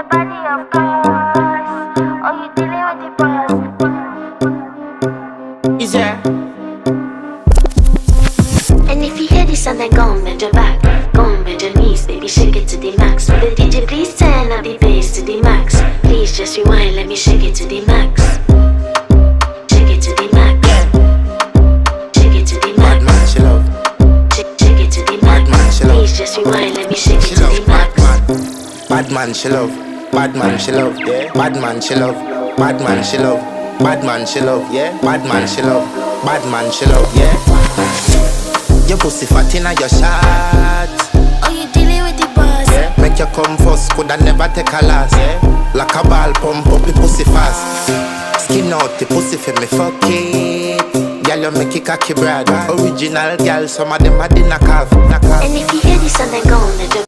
your body, of course. Oh, you dealing with the boss. Is there? And if you hear this and then go and bend your back, go and bend your knees, baby, shake it to the max. Will the DJ please turn up the bass to the max? Please just rewind, let me shake it to the max. Shake it to the max. Shake it to the Bad max. man, she love. Shake it to the Bad man, max. she love. Please just rewind, let me shake it She to love. the Bad max. man. Bad man, she love. Bad man, she love. Yeah. Bad man, she love. Bad man, she love. Bad man, she love. Yeah. Bad man, she love. Bad man, she love. Yeah. Your pussy fat inna your shot. Oh, you dealing with the boss? Yeah. Make you come first, coulda never take a last. Yeah. Like a ball pump up the pussy fast. Skin out the pussy for me fuck it. Girl, you make it cocky brad. Original girl, some of them a dinner calf. And if you hear this and then go and bend your